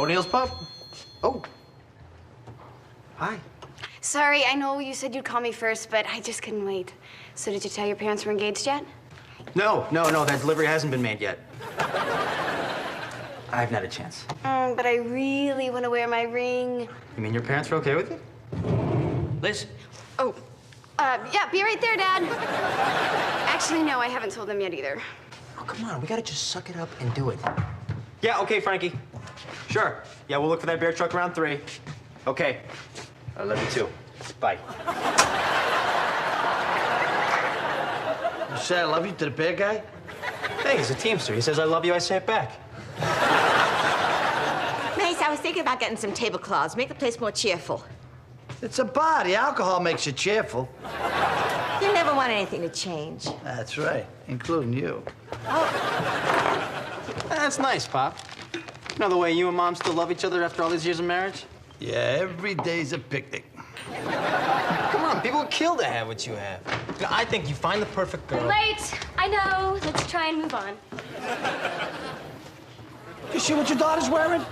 O'Neill's Pub? Oh. Hi. Sorry, I know you said you'd call me first, but I just couldn't wait. So did you tell your parents we're engaged yet? No, that delivery hasn't been made yet. I haven't had a chance. But I really want to wear my ring. You mean your parents are okay with it? Liz? Oh, yeah, be right there, Dad. Actually, no, I haven't told them yet either. Oh, come on, we gotta just suck it up and do it. Yeah, okay, Frankie. Sure. Yeah, we'll look for that bear truck around 3. Okay. I love you too. Bye. You say I love you to the bear guy? Hey, he's a Teamster. He says I love you, I say it back. Mace, I was thinking about getting some tablecloths. Make the place more cheerful. It's a bar. The alcohol makes you cheerful. You never want anything to change. That's right, including you. That's nice, Pop. You know the way you and Mom still love each other after all these years of marriage? Yeah, every day's a picnic. Come on, people would kill to have what you have. You know, I think you find the perfect girl. Late. I know. Let's try and move on. You see what your daughter's wearing?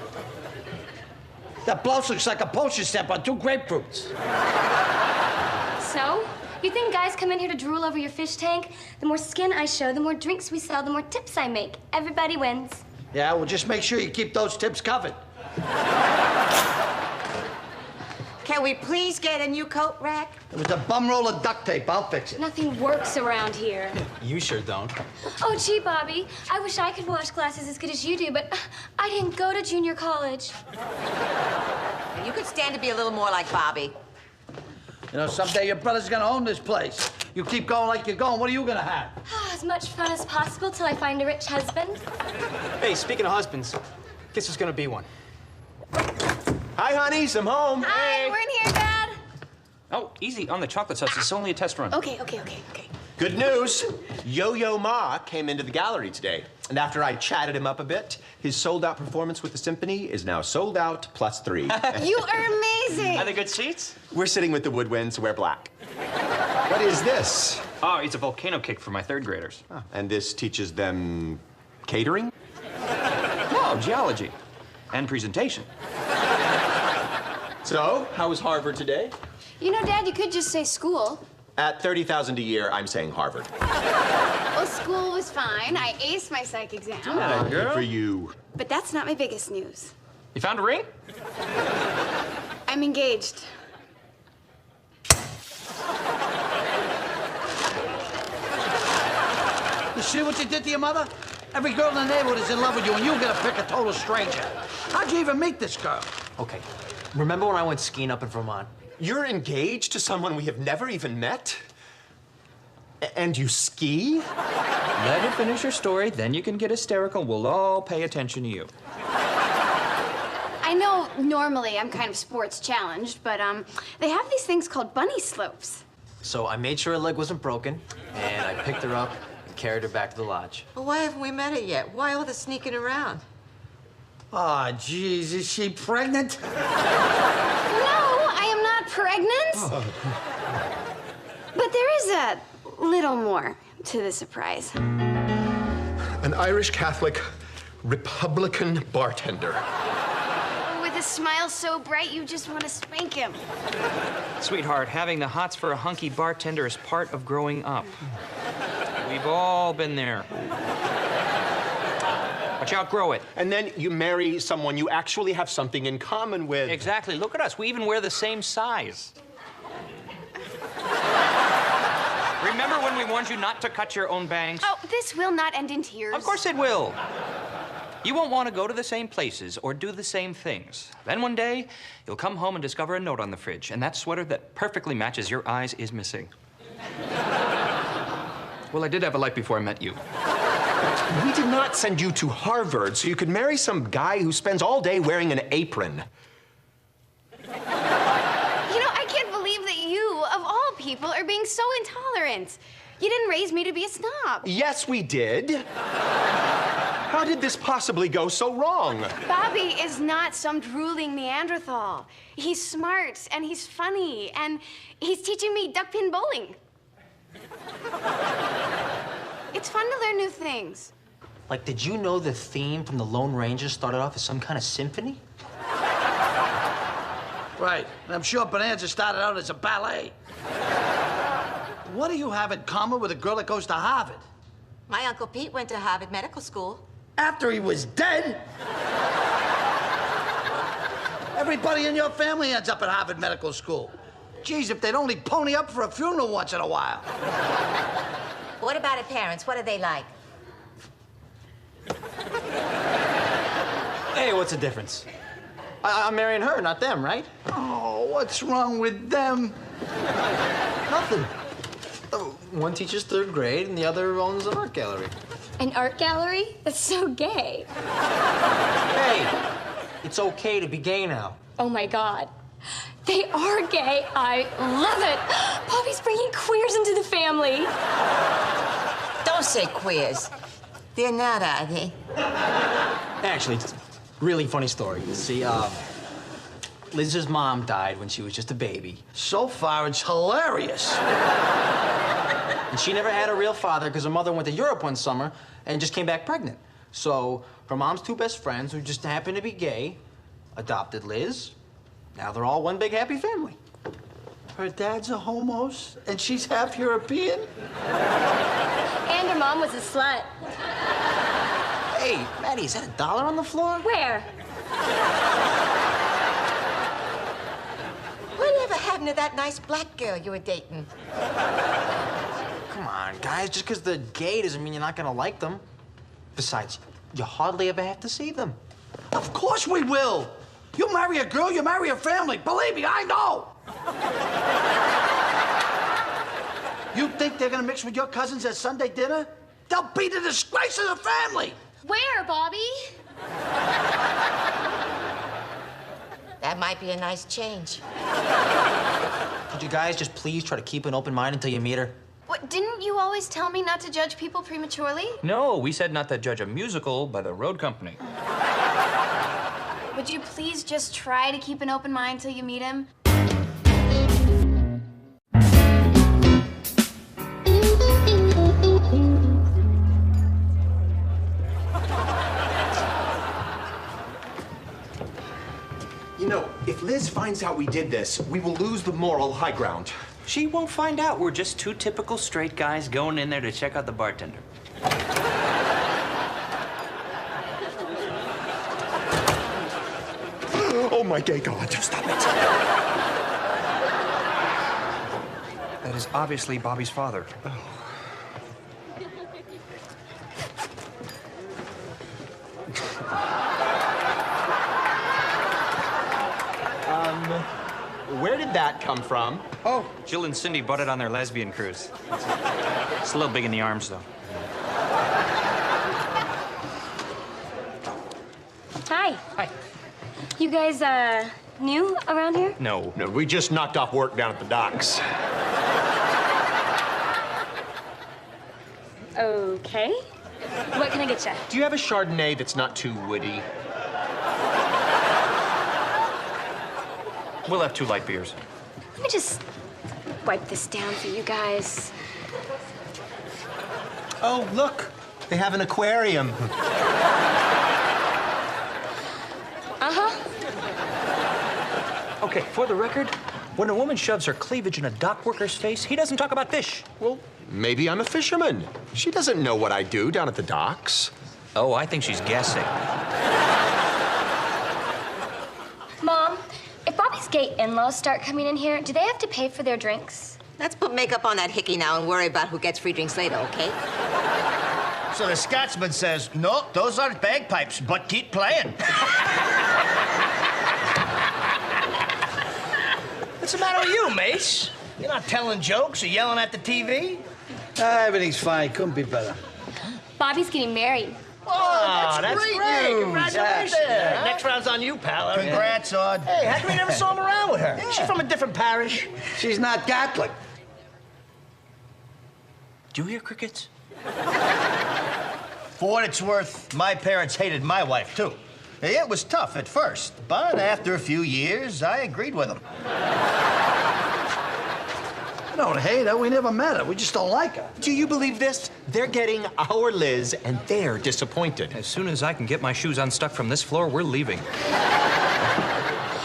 That blouse looks like a postage stamp on 2 grapefruits. So, you think guys come in here to drool over your fish tank? The more skin I show, the more drinks we sell, the more tips I make. Everybody wins. Yeah, well, just make sure you keep those tips covered. Can we please get a new coat rack? It was a bum roll of duct tape. I'll fix it. Nothing works around here. You sure don't. Oh, gee, Bobby, I wish I could wash glasses as good as you do, but I didn't go to junior college. You could stand to be a little more like Bobby. You know, someday your brother's gonna own this place. You keep going like you're going, what are you gonna have? As much fun as possible till I find a rich husband. Hey, speaking of husbands, guess there's gonna be one. Hi, honeys, I'm home. Hi, we're in here, Dad. Oh, easy on the chocolate sauce. It's only a test run. Okay. Good news. Yo-Yo Ma came into the gallery today. And after I chatted him up a bit, his sold-out performance with the symphony is now sold out +3. You are amazing. Are they good seats? We're sitting with the woodwinds, wear black. What is this? Oh, it's a volcano cake for my 3rd graders. Oh, and this teaches them catering? No, geology and presentation. So, how was Harvard today? You know, Dad, you could just say school. At $30,000 a year, I'm saying Harvard. Well, school was fine. I aced my psych exam. Good for you. But that's not my biggest news. You found a ring? I'm engaged. You see what you did to your mother? Every girl in the neighborhood is in love with you, and you get to pick a total stranger. How'd you even meet this girl? Okay. Remember when I went skiing up in Vermont? You're engaged to someone we have never even met? And you ski? Let her finish her story, then you can get hysterical. We'll all pay attention to you. I know normally I'm kind of sports challenged, but they have these things called bunny slopes. So I made sure her leg wasn't broken, and I picked her up and carried her back to the lodge. Well, why haven't we met her yet? Why all the sneaking around? Oh, geez, is she pregnant? No, I am not pregnant. But there is a little more to the surprise. An Irish Catholic Republican bartender. With a smile so bright you just want to spank him. Sweetheart, having the hots for a hunky bartender is part of growing up. We've all been there. But you outgrow it. And then you marry someone you actually have something in common with. Exactly. Look at us. We even wear the same size. Remember when we warned you not to cut your own bangs? Oh, this will not end in tears. Of course it will. You won't want to go to the same places or do the same things. Then one day, you'll come home and discover a note on the fridge, and that sweater that perfectly matches your eyes is missing. Well, I did have a life before I met you. We did not send you to Harvard so you could marry some guy who spends all day wearing an apron. You know, I can't believe that you, of all people, are being so intolerant. You didn't raise me to be a snob. Yes, we did. How did this possibly go so wrong? Bobby is not some drooling Neanderthal. He's smart, and he's funny, and he's teaching me duckpin bowling. It's fun to learn new things. Like, did you know the theme from the Lone Ranger started off as some kind of symphony? Right. And I'm sure Bonanza started out as a ballet. What do you have in common with a girl that goes to Harvard? My Uncle Pete went to Harvard Medical School. After he was dead? Everybody in your family ends up at Harvard Medical School. Geez, if they'd only pony up for a funeral once in a while. What about her parents? What are they like? Hey, what's the difference? I'm marrying her, not them, right? Oh, what's wrong with them? Nothing. One teaches third grade and the other owns an art gallery. An art gallery? That's so gay. Hey, it's okay to be gay now. Oh my God. They are gay. I love it. Bobby's bringing queers into the family. Don't say queers. They're not, are they? Actually, it's a really funny story. See, Liz's mom died when she was just a baby. So far, it's hilarious. And she never had a real father because her mother went to Europe one summer and just came back pregnant. So her mom's two best friends, who just happened to be gay, adopted Liz. Now they're all one big happy family. Her dad's a homos, and she's half European? And her mom was a slut. Hey, Maddie, is that $1 on the floor? Where? Whatever happened to that nice black girl you were dating? Come on, guys. Just because they're gay doesn't mean you're not gonna like them. Besides, you hardly ever have to see them. Of course we will. You marry a girl, you marry a family. Believe me, I know. You think they're gonna mix with your cousins at Sunday dinner? They'll be the disgrace of the family. Where, Bobby? That might be a nice change. Could you guys just please try to keep an open mind until you meet her? What, didn't you always tell me not to judge people prematurely? No, we said not to judge a musical by the road company. Would you please just try to keep an open mind till you meet him? You know, if Liz finds out we did this, we will lose the moral high ground. She won't find out. We're just two typical straight guys going in there to check out the bartender. Oh, my gay God. Stop it. That is obviously Bobby's father. Where did that come from? Oh, Jill and Cindy bought it on their lesbian cruise. It's a little big in the arms, though. Hi. Hi. You guys, new around here? No. No, we just knocked off work down at the docks. Okay. What can I get you? Do you have a Chardonnay that's not too woody? We'll have 2 light beers. Let me just wipe this down for you guys. Oh, look. They have an aquarium. Okay, for the record, when a woman shoves her cleavage in a dock worker's face, he doesn't talk about fish. Well, maybe I'm a fisherman. She doesn't know what I do down at the docks. Oh, I think she's guessing. Mom, if Bobby's gay in-laws start coming in here, do they have to pay for their drinks? Let's put makeup on that hickey now and worry about who gets free drinks later, okay? So the Scotsman says, no, those aren't bagpipes, but keep playing. What's the matter with you, Mace? You're not telling jokes or yelling at the TV? Everything's fine. Couldn't be better. Bobby's getting married. Oh, that's great news. Congratulations. Yes. Next round's on you, pal. Congrats, Odd. Hey, how come you never saw him around with her? She's from a different parish. She's not Catholic. Do you hear crickets? For what it's worth, my parents hated my wife, too. It was tough at first, but after a few years, I agreed with them. I don't hate her. We never met her. We just don't like her. Do you believe this? They're getting our Liz, and they're disappointed. As soon as I can get my shoes unstuck from this floor, we're leaving.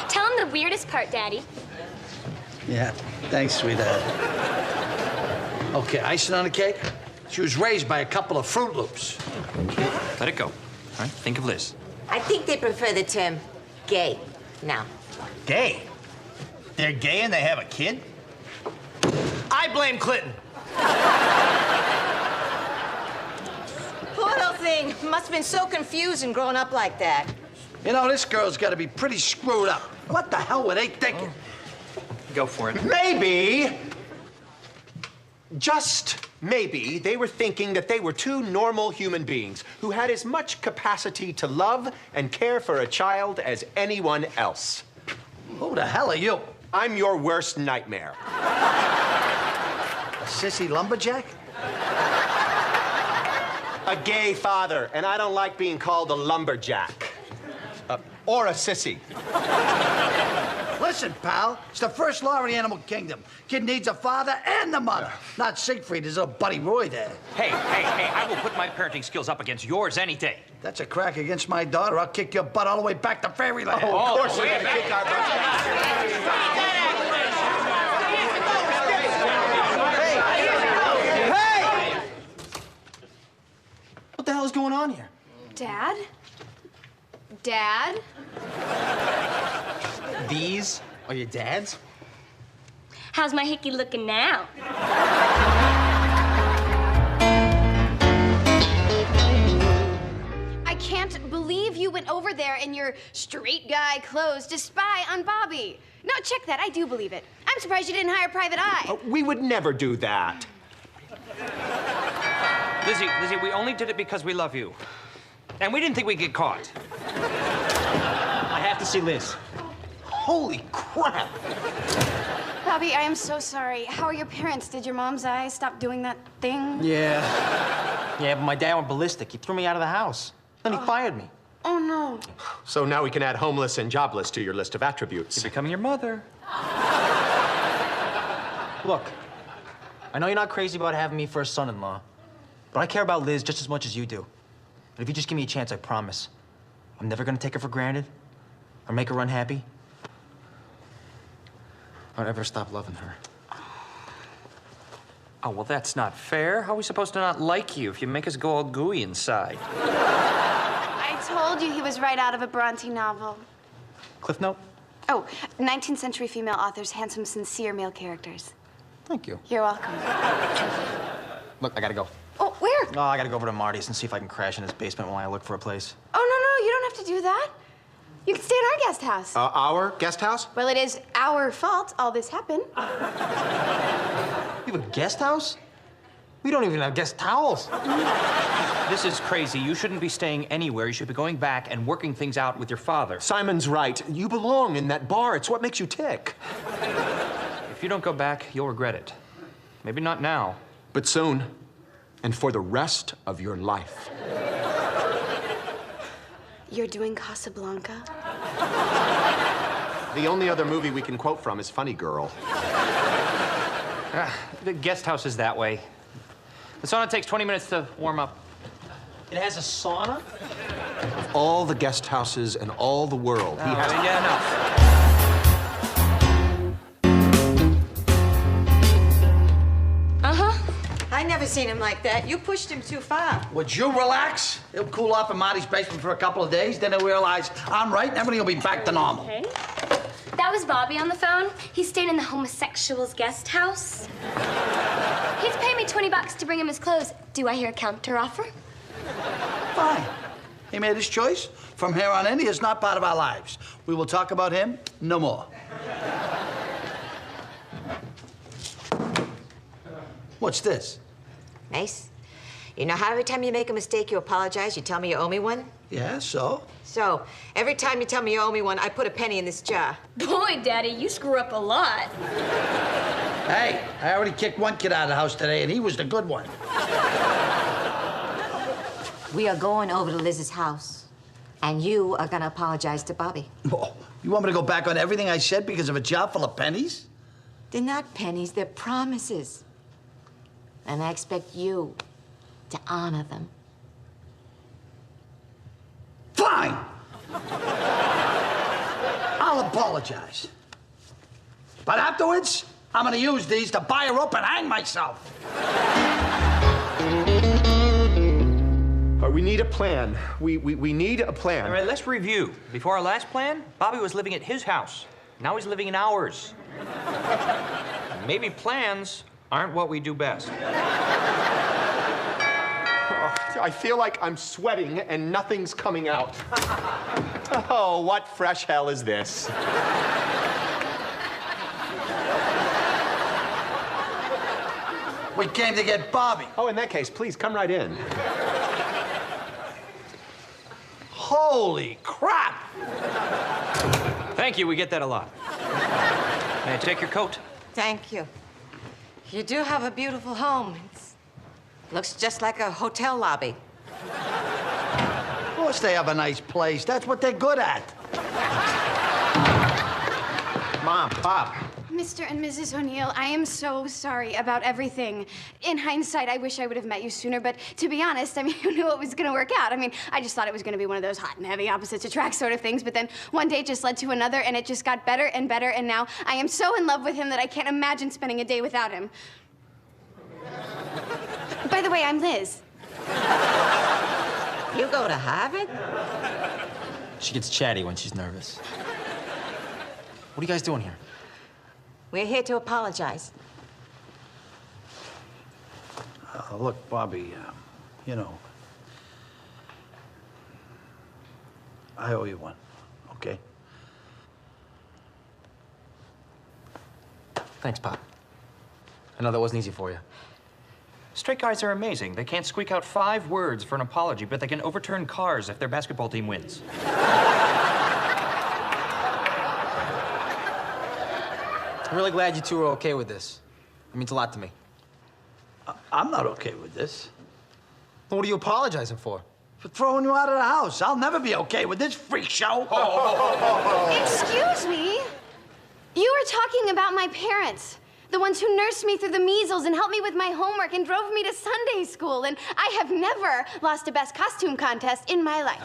Tell him the weirdest part, Daddy. Yeah, thanks, sweetheart. Okay, icing on the cake? She was raised by a couple of Fruit Loops. Let it go. All right, think of Liz. I think they prefer the term gay now. Gay? They're gay and they have a kid? I blame Clinton. Poor little thing. Must have been so confused and growing up like that. You know, this girl's got to be pretty screwed up. What the hell were they thinking? Go for it. Maybe, just maybe, they were thinking that they were two normal human beings who had as much capacity to love and care for a child as anyone else. Who the hell are you? I'm your worst nightmare. A sissy lumberjack? A gay father, and I don't like being called a lumberjack. Or a sissy. Listen, pal, it's the first law of the animal kingdom. Kid needs a father and a mother. Not Siegfried, his little buddy Roy there. Hey, I will put my parenting skills up against yours any day. That's a crack against my daughter. I'll kick your butt all the way back to fairyland. Of course we're gonna kick our butts back. Hey! What the hell is going on here? Dad? Dad? These are your dads? How's my hickey looking now? I can't believe you went over there in your straight guy clothes to spy on Bobby. No, check that. I do believe it. I'm surprised you didn't hire Private Eye. We would never do that. Lizzie, we only did it because we love you. And we didn't think we'd get caught. I have to see Liz. Holy crap! Bobby, I am so sorry. How are your parents? Did your mom's eye stop doing that thing? Yeah. Yeah, but my dad went ballistic. He threw me out of the house. Then he fired me. Oh, no. So now we can add homeless and jobless to your list of attributes. You're becoming your mother. Look, I know you're not crazy about having me for a son-in-law, but I care about Liz just as much as you do. And if you just give me a chance, I promise, I'm never gonna take her for granted or make her unhappy or ever stop loving her. Oh, well, that's not fair. How are we supposed to not like you if you make us go all gooey inside? I told you he was right out of a Bronte novel. Cliff note? Oh, 19th century female authors, handsome, sincere male characters. Thank you. You're welcome. Look, I gotta go. Oh, where? Oh, I gotta go over to Marty's and see if I can crash in his basement while I look for a place. Oh, no, you don't have to do that. You can stay in our guest house. Our guest house? Well, it is our fault all this happened. You have a guest house? We don't even have guest towels. This is crazy. You shouldn't be staying anywhere. You should be going back and working things out with your father. Simon's right. You belong in that bar. It's what makes you tick. If you don't go back, you'll regret it. Maybe not now. But soon, and for the rest of your life. You're doing Casablanca? The only other movie we can quote from is Funny Girl. The guest house is that way. The sauna takes 20 minutes to warm up. It has a sauna? All the guest houses in all the world. He has. Yeah, enough. I never seen him like that. You pushed him too far. Would you relax? He'll cool off in Marty's basement for a couple of days, then he'll realize I'm right and everything will be back to normal. Okay. That was Bobby on the phone. He's staying in the homosexuals guest house. He's paying me $20 to bring him his clothes. Do I hear a counter offer? Fine. He made his choice. From here on in, he is not part of our lives. We will talk about him no more. What's this? Nice. You know how every time you make a mistake, you apologize, you tell me you owe me one? Yeah, so? So, every time you tell me you owe me one, I put a penny in this jar. Boy, Daddy, you screw up a lot. Hey, I already kicked one kid out of the house today, and he was the good one. We are going over to Liz's house, and you are gonna apologize to Bobby. Oh, you want me to go back on everything I said because of a jar full of pennies? They're not pennies, they're promises. And I expect you to honor them. Fine! I'll apologize. But afterwards, I'm gonna use these to buy her up and hang myself. We need a plan. We need a plan. All right, let's review. Before our last plan, Bobby was living at his house. Now he's living in ours. Maybe plans aren't what we do best. I feel like I'm sweating and nothing's coming out. Oh, what fresh hell is this? We came to get Bobby. Oh, in that case, please come right in. Holy crap! Thank you, we get that a lot. May I take your coat? Thank you. You do have a beautiful home. Looks just like a hotel lobby. Of course they have a nice place. That's what they're good at. Mom, Pop. Mr. and Mrs. O'Neill, I am so sorry about everything. In hindsight, I wish I would have met you sooner, but to be honest, I mean, who knew it was gonna work out? I mean, I just thought it was gonna be one of those hot and heavy opposites attract sort of things, but then one day just led to another, and it just got better and better, and now I am so in love with him that I can't imagine spending a day without him. By the way, I'm Liz. You go to Harvard? She gets chatty when she's nervous. What are you guys doing here? We're here to apologize. Look, Bobby, you know, I owe you one, okay? Thanks, Pop. I know that wasn't easy for you. Straight guys are amazing. They can't squeak out 5 words for an apology, but they can overturn cars if their basketball team wins. I'm really glad you two are okay with this. It means a lot to me. I'm not okay with this. What are you apologizing for? For throwing you out of the house. I'll never be okay with this freak show. Excuse me? You were talking about my parents. The ones who nursed me through the measles and helped me with my homework and drove me to Sunday school. And I have never lost a best costume contest in my life.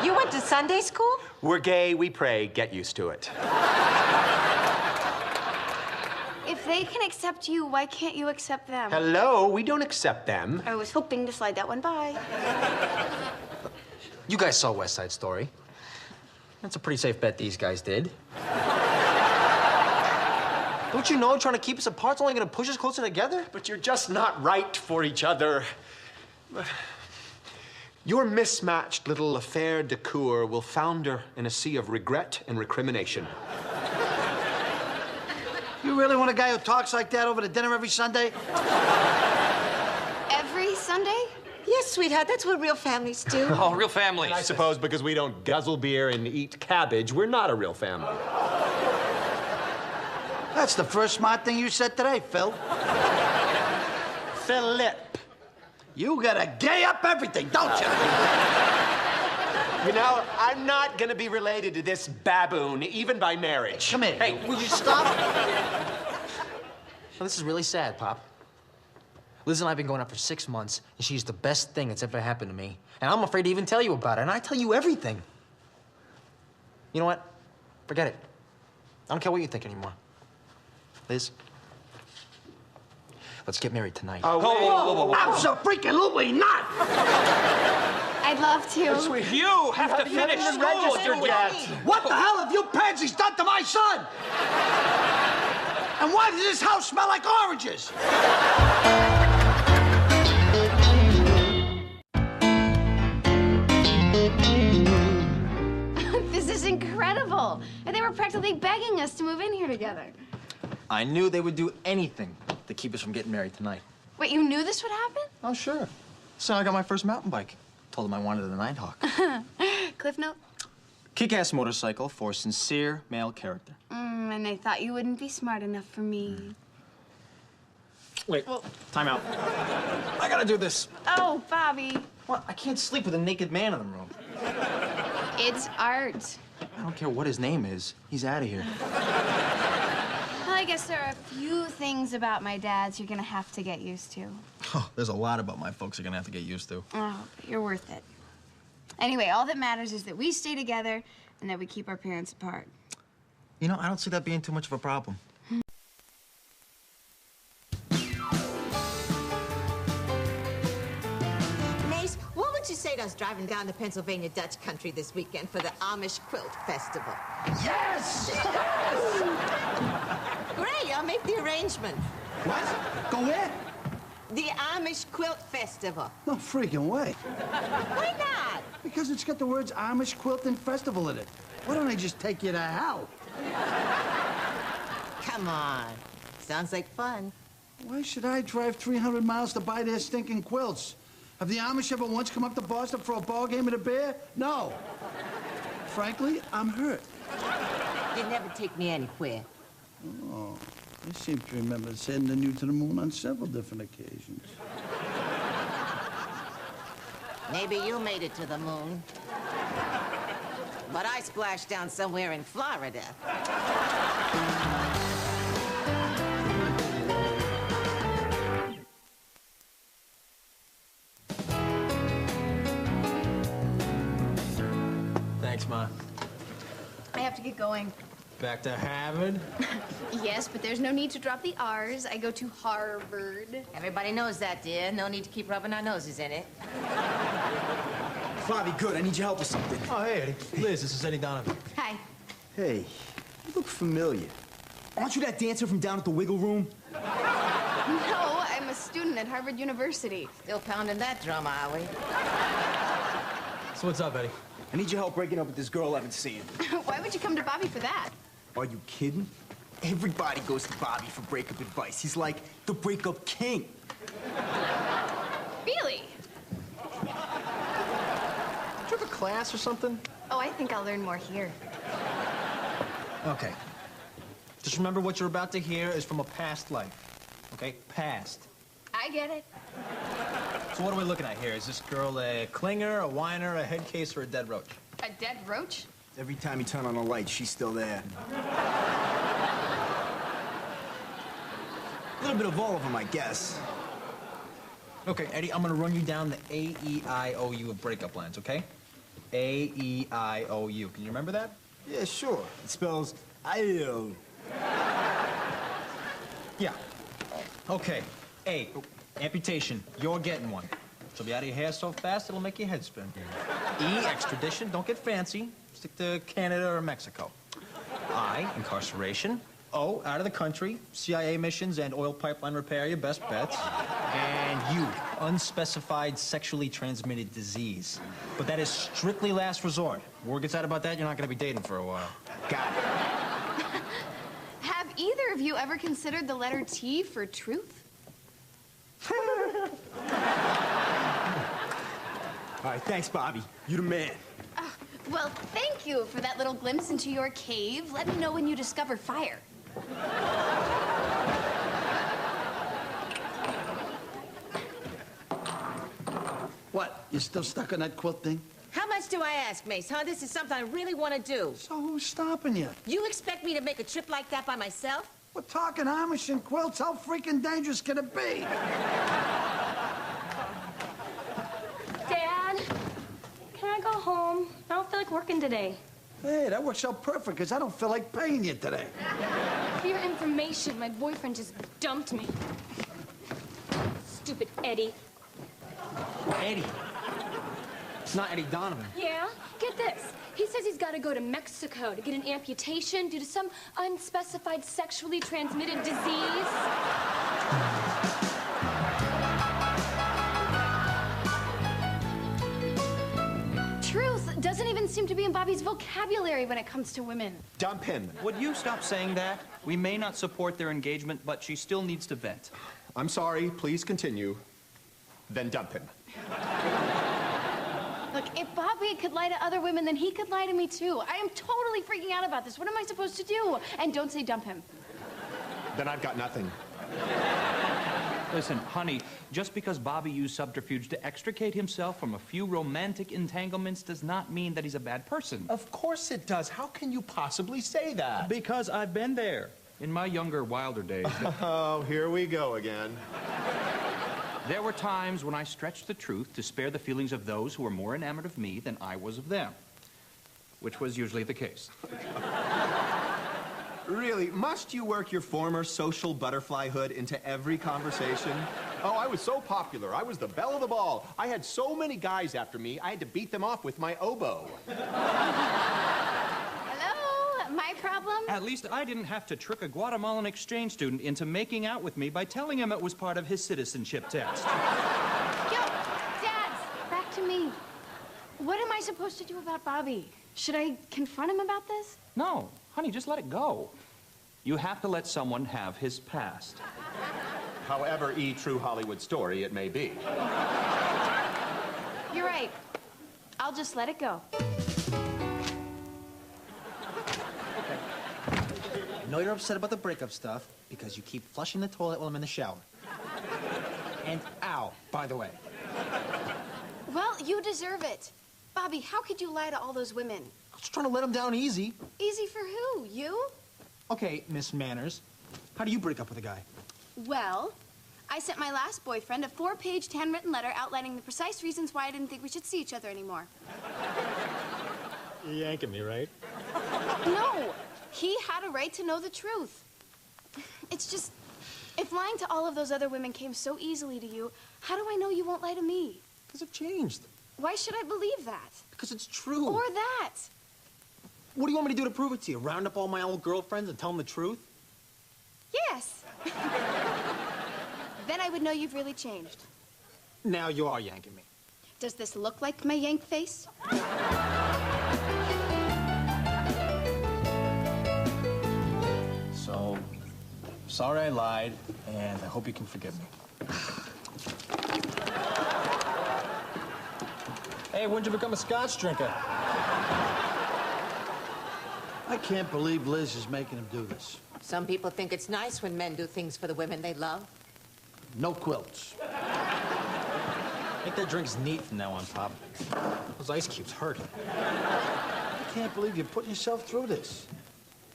You went to Sunday school? We're gay, we pray, get used to it. If they can accept you, why can't you accept them? Hello, we don't accept them. I was hoping to slide that one by. You guys saw West Side Story. That's a pretty safe bet these guys did. Don't you know trying to keep us apart's only gonna push us closer together? But you're just not right for each other. Your mismatched little affaire de coeur will founder in a sea of regret and recrimination. You really want a guy who talks like that over to dinner every Sunday? Every Sunday? Yes, sweetheart, that's what real families do. Oh, real families. I suppose because we don't guzzle beer and eat cabbage, we're not a real family. That's the first smart thing you said today, Phil. Philip. You gotta gay up everything, don't you? You know, I'm not gonna be related to this baboon, even by marriage. Come here. Hey, would you stop? Well, this is really sad, Pop. Liz and I have been going out for 6 months, and she's the best thing that's ever happened to me. And I'm afraid to even tell you about it, and I tell you everything. You know what? Forget it. I don't care what you think anymore. Liz, let's get married tonight. Oh, wait. Abso-freaking-lutely not! I'd love to. You have to finish school, What the hell have you pansies done to my son? And why does this house smell like oranges? This is incredible. And they were practically begging us to move in here together. I knew they would do anything to keep us from getting married tonight. Wait, you knew this would happen? Oh, sure. So I got my first mountain bike. Told them I wanted a Nighthawk. Cliff note? Kick-ass motorcycle for sincere male character. And I thought you wouldn't be smart enough for me. Wait, time out. I gotta do this. Oh, Bobby. What? I can't sleep with a naked man in the room. It's art. I don't care what his name is. He's out of here. I guess there are a few things about my dad's you're gonna have to get used to. Oh, there's a lot about my folks you're gonna have to get used to. Oh, but you're worth it. Anyway, all that matters is that we stay together and that we keep our parents apart. You know, I don't see that being too much of a problem. Mace, what would you say to us driving down to Pennsylvania Dutch country this weekend for the Amish Quilt Festival? Yes! Great, I'll make the arrangement. What? Go where? The Amish Quilt Festival. No freaking way. Why not? Because it's got the words Amish Quilt and Festival in it. Why don't I just take you to hell? Come on. Sounds like fun. Why should I drive 300 miles to buy their stinking quilts? Have the Amish ever once come up to Boston for a ball game at a beer? No. Frankly, I'm hurt. You never take me anywhere. Oh, I seem to remember sending you to the moon on several different occasions. Maybe you made it to the moon. But I splashed down somewhere in Florida. Thanks, Ma. I have to get going. Back to Harvard? Yes, but there's no need to drop the R's. I go to Harvard. Everybody knows that, dear. No need to keep rubbing our noses in it. Bobby, good. I need your help with something. Oh, hey, Eddie. Liz, this is Eddie Donovan. Hi. Hey, you look familiar. Aren't you that dancer from down at the Wiggle Room? No, I'm a student at Harvard University. Still pounding that drum, are we? So what's up, Eddie? I need your help breaking up with this girl I've been seeing. Why would you come to Bobby for that? Are you kidding? Everybody goes to Bobby for breakup advice. He's like the breakup king. Really? Do you have a class or something? Oh, I think I'll learn more here. Okay. Just remember what you're about to hear is from a past life. Okay? Past. I get it. So what are we looking at here? Is this girl a clinger, a whiner, a head case, or a dead roach? A dead roach? Every time you turn on a light, she's still there. A little bit of all of them, I guess. Okay, Eddie, I'm gonna run you down the A-E-I-O-U of breakup lines, okay? A-E-I-O-U. Can you remember that? Yeah, sure. It spells I-O. Yeah. Okay. A, amputation. You're getting one. She'll be out of your hair so fast it'll make your head spin. E, extradition. Don't get fancy. Stick to Canada or Mexico. I, incarceration. O, out of the country. CIA missions and oil pipeline repair, your best bets. And U, unspecified sexually transmitted disease. But that is strictly last resort. Word gets out about that, you're not gonna be dating for a while. Got it. Have either of you ever considered the letter T for truth? All right, thanks, Bobby. You the man. Well, thank you for that little glimpse into your cave. Let me know when you discover fire. What? You still stuck on that quilt thing? How much do I ask, Mace, huh? This is something I really want to do. So who's stopping you? You expect me to make a trip like that by myself? We're talking Amish and quilts. How freaking dangerous can it be? Dad, can I go home? I don't feel like working today. Hey, that works out perfect, because I don't feel like paying you today. For your information, my boyfriend just dumped me. Stupid Eddie. Eddie. It's not Eddie Donovan. Yeah? Get this. He says he's got to go to Mexico to get an amputation due to some unspecified sexually transmitted disease. Truth doesn't even seem to be in Bobby's vocabulary when it comes to women. Dump him. Would you stop saying that? We may not support their engagement, but she still needs to vent. I'm sorry. Please continue. Then dump him. Look, if Bobby could lie to other women, then he could lie to me too. I am totally freaking out about this. What am I supposed to do? And don't say dump him. Then I've got nothing. Listen, honey, just because Bobby used subterfuge to extricate himself from a few romantic entanglements does not mean that he's a bad person. Of course it does. How can you possibly say that? Because I've been there. In my younger, wilder days, Oh, here we go again. there were times when I stretched the truth to spare the feelings of those who were more enamored of me than I was of them, which was usually the case. Really, must you work your former social butterfly hood into every conversation? Oh, I was so popular. I was the belle of the ball. I had so many guys after me, I had to beat them off with my oboe. Hello? My problem? At least I didn't have to trick a Guatemalan exchange student into making out with me by telling him it was part of his citizenship test. Yo, Dad, back to me. What am I supposed to do about Bobby? Should I confront him about this? No, honey, just let it go. You have to let someone have his past. However true Hollywood story it may be. You're right. I'll just let it go. I know you're upset about the breakup stuff because you keep flushing the toilet while I'm in the shower. And ow, by the way. Well, you deserve it. Bobby, how could you lie to all those women? I was trying to let them down easy. Easy for who? You? Okay, Miss Manners, how do you break up with a guy? Well, I sent my last boyfriend a 4-page handwritten letter outlining the precise reasons why I didn't think we should see each other anymore. You're yanking me, right? No, he had a right to know the truth. It's just, if lying to all of those other women came so easily to you, how do I know you won't lie to me? Because I've changed. Why should I believe that? Because it's true. Or that? What do you want me to do to prove it to you? Round up all my old girlfriends and tell them the truth? Yes. Then I would know you've really changed. Now you are yanking me. Does this look like my yank face? So, sorry I lied, and I hope you can forgive me. Hey, when'd you become a scotch drinker? I can't believe Liz is making him do this. Some people think it's nice when men do things for the women they love. No quilts. Make their drinks neat from now on, Pop. Those ice cubes hurt. I can't believe you're putting yourself through this.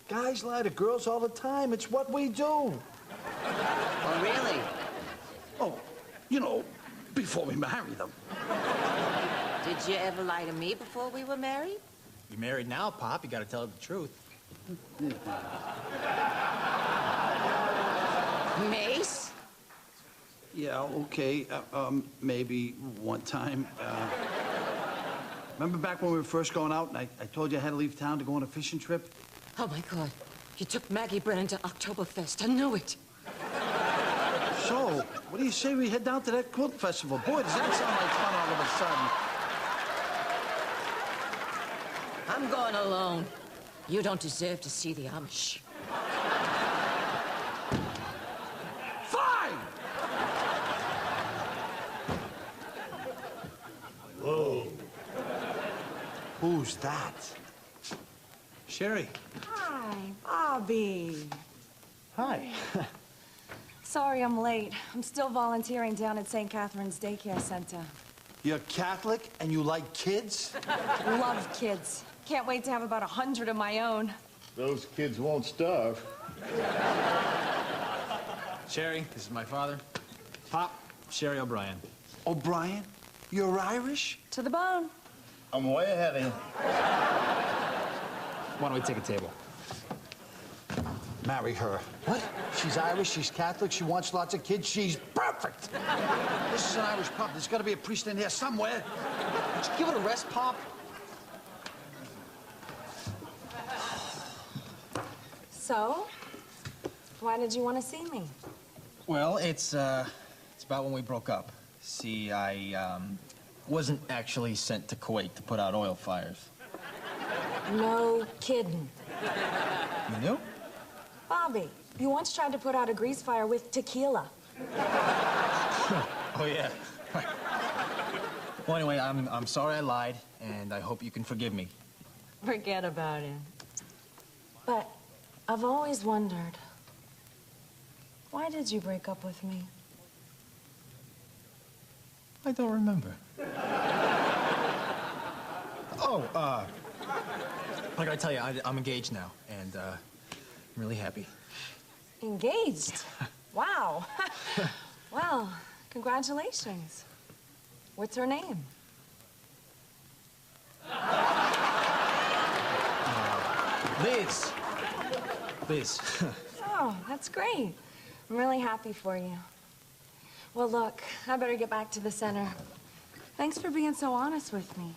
Guys lie to girls all the time. It's what we do. Oh, really? Oh, you know, before we marry them. Did you ever lie to me before we were married? You're married now, Pop. You gotta tell her the truth. Mace? Yeah, okay. Maybe one time. Remember back when we were first going out and I told you I had to leave town to go on a fishing trip? Oh, my God. You took Maggie Brennan to Oktoberfest. I knew it. So, what do you say we head down to that quilt festival? Boy, does that sound like fun all of a sudden. I'm going alone. You don't deserve to see the Amish. Fine! Whoa. Who's that? Sherry. Hi, Bobby. Hi. Sorry I'm late. I'm still volunteering down at St. Catherine's Daycare Center. You're Catholic and you like kids? Love kids. Can't wait to have about 100 of my own. Those kids won't starve. Sherry, this is my father. Pop, Sherry O'Brien. O'Brien? You're Irish? To the bone. I'm way ahead of you. Why don't we take a table? Marry her. What? She's Irish, she's Catholic, she wants lots of kids, she's perfect! This is an Irish pub. There's gotta be a priest in here somewhere. Would you give it a rest, Pop? So, why did you want to see me? Well, it's about when we broke up. See, I wasn't actually sent to Kuwait to put out oil fires. No kidding. You knew? Bobby, you once tried to put out a grease fire with tequila. Oh, yeah. Well, anyway, I'm sorry I lied, and I hope you can forgive me. Forget about it. But I've always wondered, why did you break up with me? I don't remember. I gotta tell you, I'm engaged now, and I'm really happy. Engaged? Wow. Well, congratulations. What's her name? Liz. Liz. Oh, that's great. I'm really happy for you. Well, look, I better get back to the center. Thanks for being so honest with me.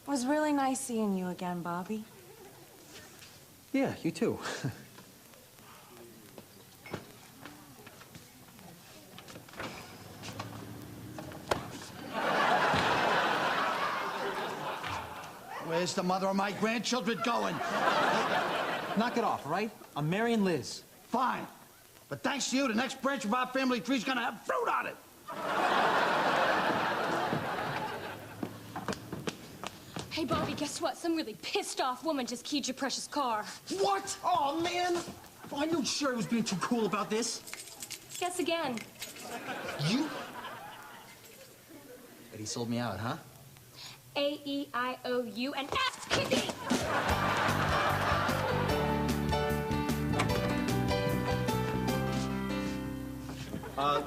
It was really nice seeing you again, Bobby. Yeah, you too. Where's the mother of my grandchildren going? Knock it off, all right? I'm marrying Liz. Fine. But thanks to you, the next branch of our family tree's gonna have fruit on it. Hey, Bobby, guess what? Some really pissed off woman just keyed your precious car. What? Oh, man. Oh, I knew Sherry was being too cool about this. Guess again. You? But he sold me out, huh? A-E-I-O-U and F, Kitty!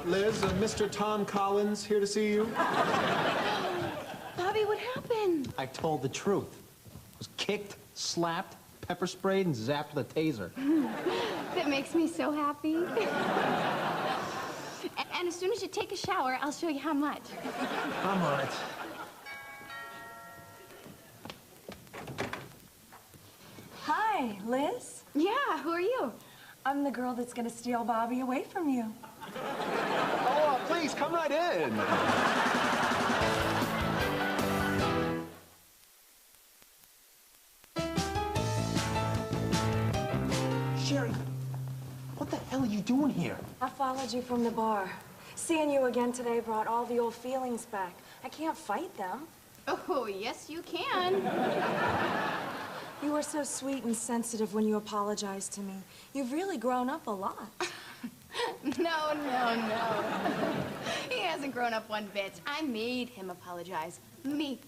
Liz, Mr. Tom Collins here to see you. Bobby, what happened? I told the truth. I was kicked, slapped, pepper sprayed, and zapped with a taser. That makes me so happy. And as soon as you take a shower, I'll show you how much. I'm on it. Hi, Liz. Yeah, who are you? I'm the girl that's gonna steal Bobby away from you. Oh, please, come right in. Sherry, what the hell are you doing here? I followed you from the bar. Seeing you again today brought all the old feelings back. I can't fight them. Oh, yes, you can. You were so sweet and sensitive when you apologized to me. You've really grown up a lot. No, no, no. He hasn't grown up one bit. I made him apologize. Me.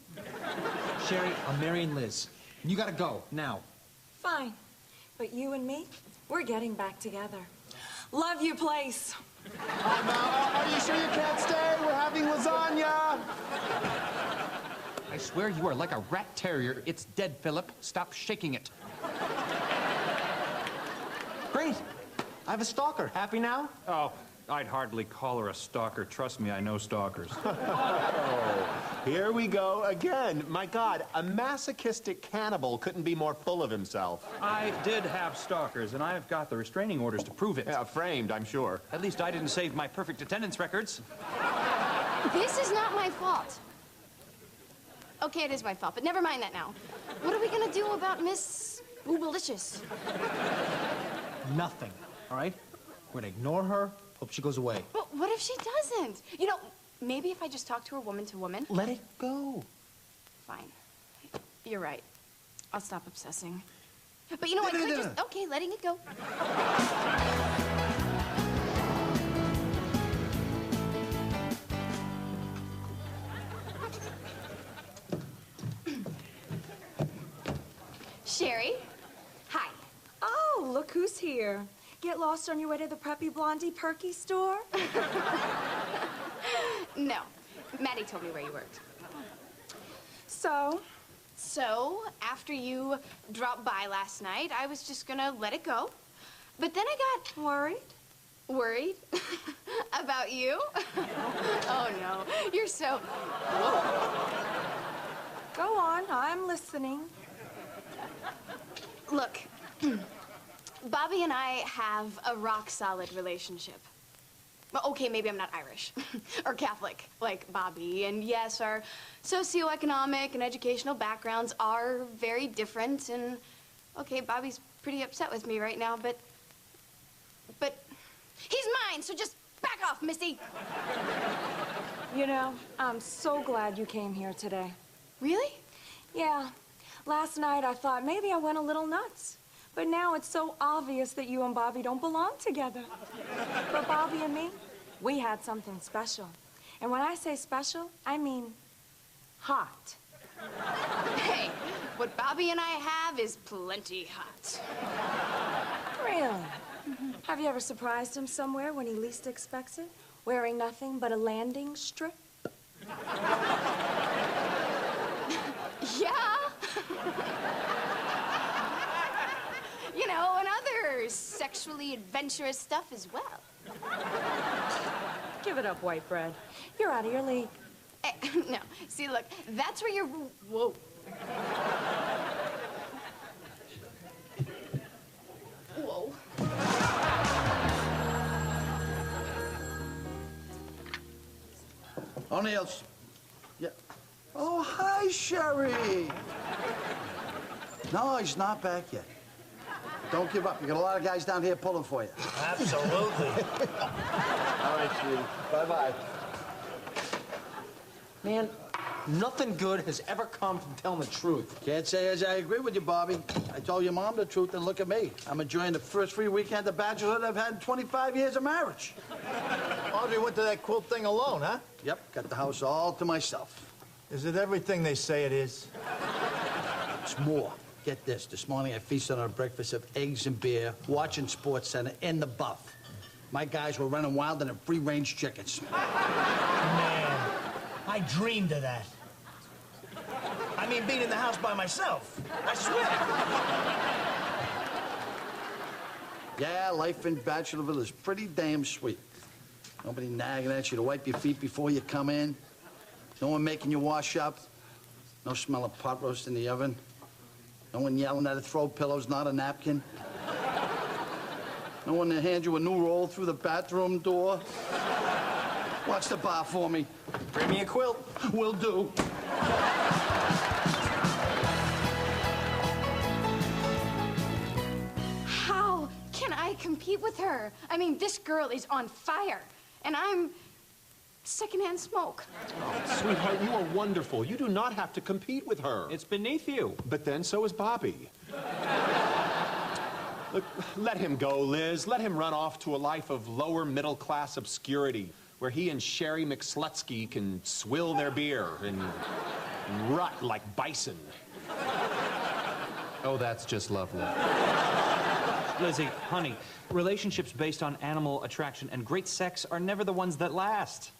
Sherry, I'm marrying Liz. You gotta go, now. Fine. But you and me, we're getting back together. Love your place. Are you sure you can't stay? We're having lasagna. I swear you are like a rat terrier. It's dead, Philip. Stop shaking it. Great. I have a stalker. Happy now? Oh, I'd hardly call her a stalker. Trust me, I know stalkers. Here we go again. My God, a masochistic cannibal couldn't be more full of himself. I did have stalkers, and I've got the restraining orders to prove it. Yeah, framed, I'm sure. At least I didn't save my perfect attendance records. This is not my fault. Okay, it is my fault, but never mind that now. What are we gonna do about Miss Boobalicious? Nothing, all right? We're gonna ignore her, hope she goes away. Well, what if she doesn't? You know, maybe if I just talk to her woman to woman. Let it go. Fine. You're right. I'll stop obsessing. But you know, I could just... Okay, letting it go. Sherry. Hi. Oh, look who's here. Get lost on your way to the preppy blondie perky store? No. Maddie told me where you worked. So, after you dropped by last night, I was just gonna let it go. But then I got worried. Worried? About you? Oh, no. You're so... go on, I'm listening. Look, Bobby and I have a rock-solid relationship. Well, okay, maybe I'm not Irish or Catholic like Bobby. And yes, our socioeconomic and educational backgrounds are very different. And, okay, Bobby's pretty upset with me right now, but he's mine, so just back off, Missy. You know, I'm so glad you came here today. Really? Yeah. Last night I thought maybe I went a little nuts. But now it's so obvious that you and Bobby don't belong together. But Bobby and me, we had something special. And when I say special, I mean hot. Hey, what Bobby and I have is plenty hot. Really? Have you ever surprised him somewhere when he least expects it? Wearing nothing but a landing strip? Yeah. You know, and other sexually adventurous stuff as well. Give it up, white bread. You're out of your league. No, see, look, that's where you're... Whoa. Whoa. O'Neill's. Yeah. Oh, hi, Sherry. No, he's not back yet. Don't give up. You got a lot of guys down here pulling for you. Absolutely. All right, sweetie. Bye-bye. Man, nothing good has ever come from telling the truth. Can't say as I agree with you, Bobby. I told your mom the truth, and look at me. I'm enjoying the first free weekend of bachelorhood I've had in 25 years of marriage. Audrey went to that quilt thing alone, huh? Yep, got the house all to myself. Is it everything they say it is? It's more. Get this. This morning I feasted on a breakfast of eggs and beer, watching Sports Center in the buff. My guys were running wilder than free-range chickens. Man, I dreamed of that. I mean, being in the house by myself. I swear. Yeah, life in Bachelorville is pretty damn sweet. Nobody nagging at you to wipe your feet before you come in. No one making you wash up. No smell of pot roast in the oven. No one yelling at a throw pillows, not a napkin. No one to hand you a new roll through the bathroom door. Watch the bar for me. Bring me a quilt. Will do. How can I compete with her? I mean, this girl is on fire, and I'm secondhand smoke. Oh, sweetheart, you are wonderful. You do not have to compete with her. It's beneath you. But then so is Bobby. Look, let him go, Liz. Let him run off to a life of lower middle-class obscurity, where he and Sherry McSlutsky can swill their beer and rut like bison. Oh, that's just lovely. Lizzie, honey, relationships based on animal attraction and great sex are never the ones that last.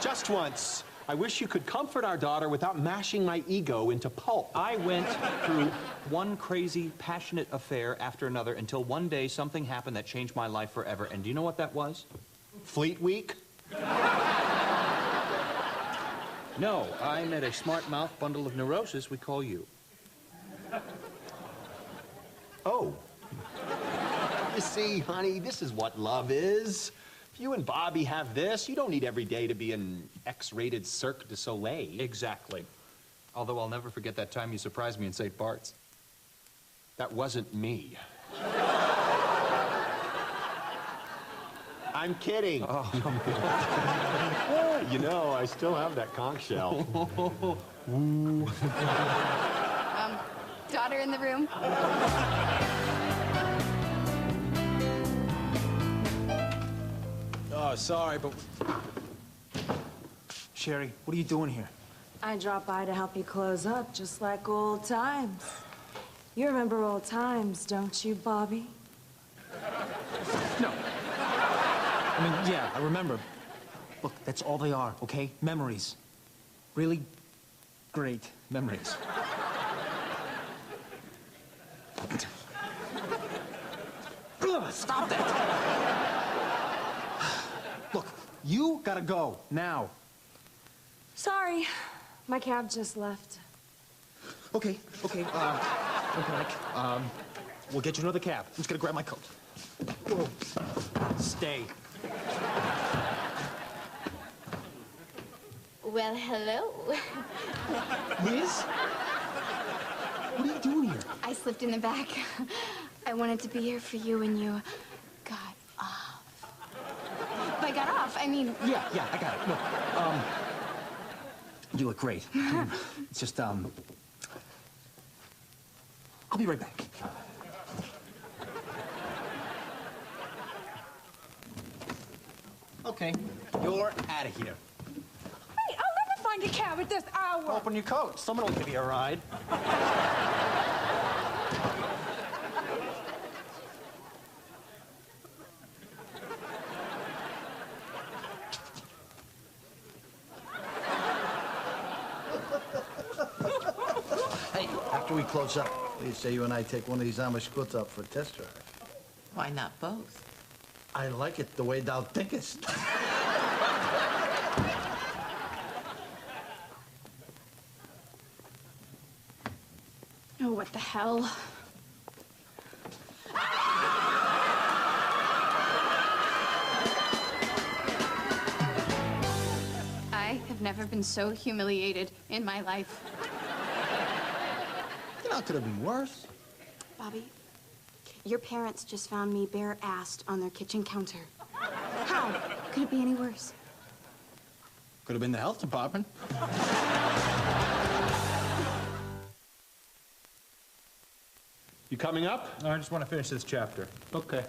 Just once. I wish you could comfort our daughter without mashing my ego into pulp. I went through one crazy, passionate affair after another until one day something happened that changed my life forever. And do you know what that was? Fleet Week? No, I met a smart-mouth bundle of neurosis we call you. Oh. You see, honey, this is what love is. If you and Bobby have this, you don't need every day to be an X-rated Cirque du Soleil. Exactly. Although I'll never forget that time you surprised me in St. Bart's. That wasn't me. I'm kidding. Oh, You know, I still have that conch shell. Daughter in the room? Oh, sorry, but... Sherry, what are you doing here? I dropped by to help you close up, just like old times. You remember old times, don't you, Bobby? No. I mean, yeah, I remember. Look, that's all they are, okay? Memories. Really great memories. Ugh, stop that! Look, you gotta go, now. Sorry, my cab just left. Okay, don't panic. We'll get you another cab. I'm just gonna grab my coat. Whoa. Stay. Well, hello. Liz? What are you doing here? I slipped in the back. I wanted to be here for you, and you got off. By got off, I mean... Yeah, I got it. Look, you look great. It's just, I'll be right back. Okay, you're out of here. Hey, I'll never find a cab at this hour. Open your coat. Someone will give you a ride. After we close up, you say you and I take one of these Amish scooters up for a test drive. Why not both? I like it the way thou thinkest. Oh, what the hell? I have never been so humiliated in my life. You know, it could have been worse. Bobby, your parents just found me bare-assed on their kitchen counter. How could it be any worse? Could have been the health department. You coming up? I just want to finish this chapter. Okay.